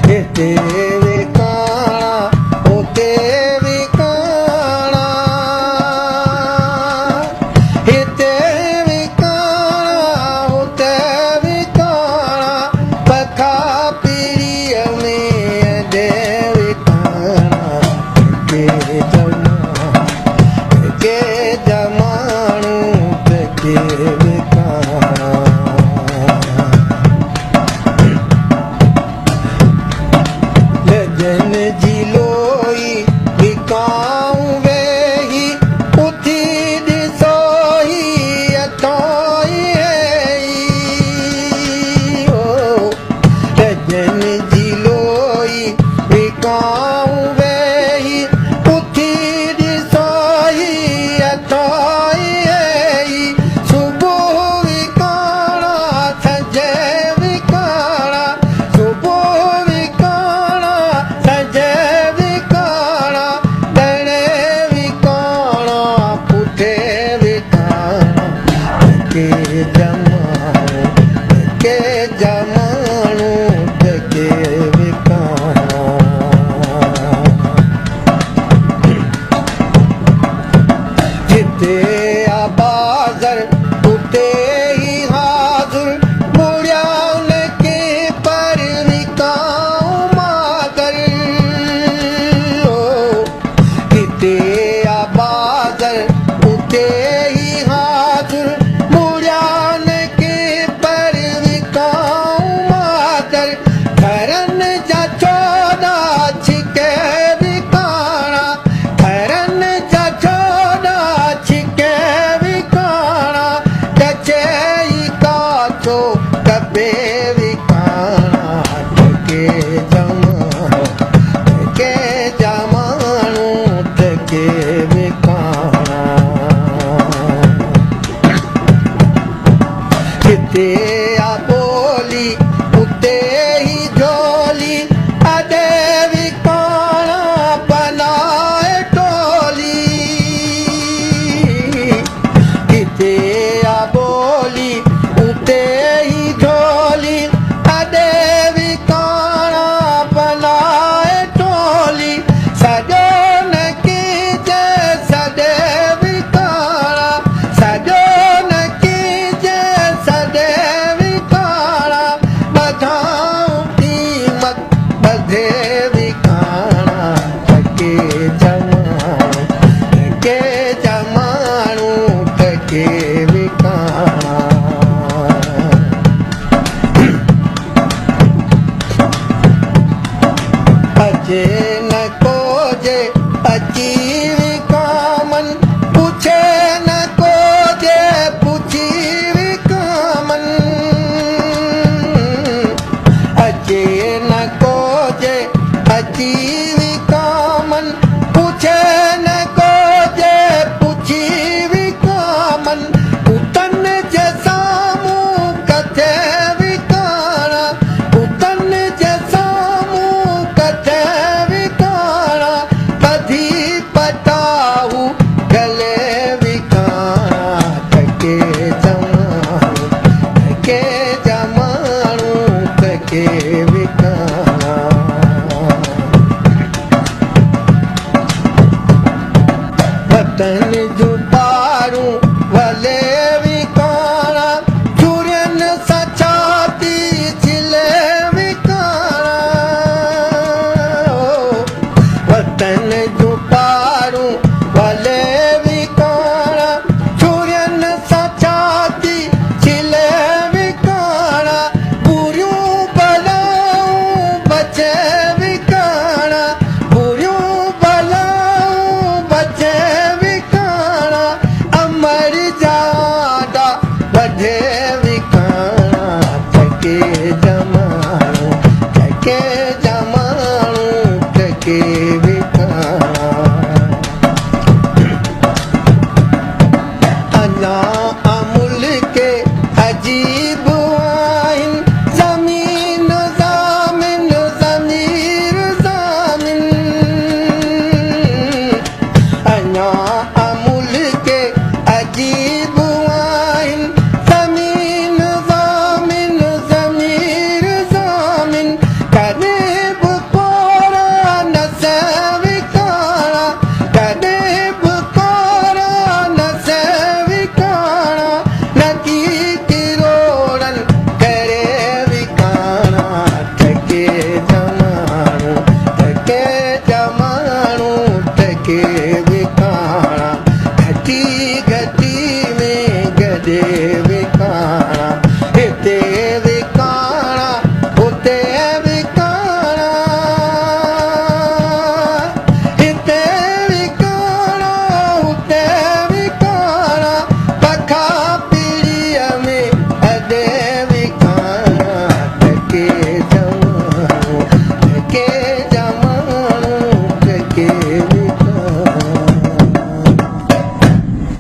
हिते विकाणा हुते विकाणा हिते विकाणा हुते विकाणा पखा पीड़ीअ में अॾे विकाणा के जमानू के विकाणा जन जी लोई विकाऊं वेही उथी ॾिसोई अथोई ओ जन जी लोई विकाऊं वेही उथी ॾिसोई अथोई सुबुह विकाणा संझे विकाणा सुबुह विकाणा संझे विकाणा ॾणे विकाणा पुठे विकाणा के जमानू के विकाणा जिते आबाज़र उते ही हाज़ुर मुड़िया उनके पर विकाऊं मादर जिते आबाज़र उते ही हाज़ुर मुड़िया उनके पर विकाऊं मादर घरन जा चोॾा छिके विकाणा घरन जा चोॾा छिके विकाणा कचई काचो कबे विकाणा के जमानू के विकाणा हिते आ बोली उते ही झोली अॾे विकाणा बनाए टोली हिते आ बोली उते ही झोली अॾे विकाणा बनाए टोली सॼो न कीजे सॾे विकाणा सॼो न कीजे सॾे विकाणा ॿधाऊं क़ीमत ॿधे विकाणा के जमानू के विकाणा अचे न कोजे अची विकामन पुछे न कोजे पुछी विकामन अचे न कोजे अची विकामन पुछे न कोजे पुछी विकामन उतन जे साम्हूं कथे विकाणा उतन जे साम्हूं कथे विकाणा ॿधी पटाऊ गले विकाणा के जमानू के विकाणा वतन जो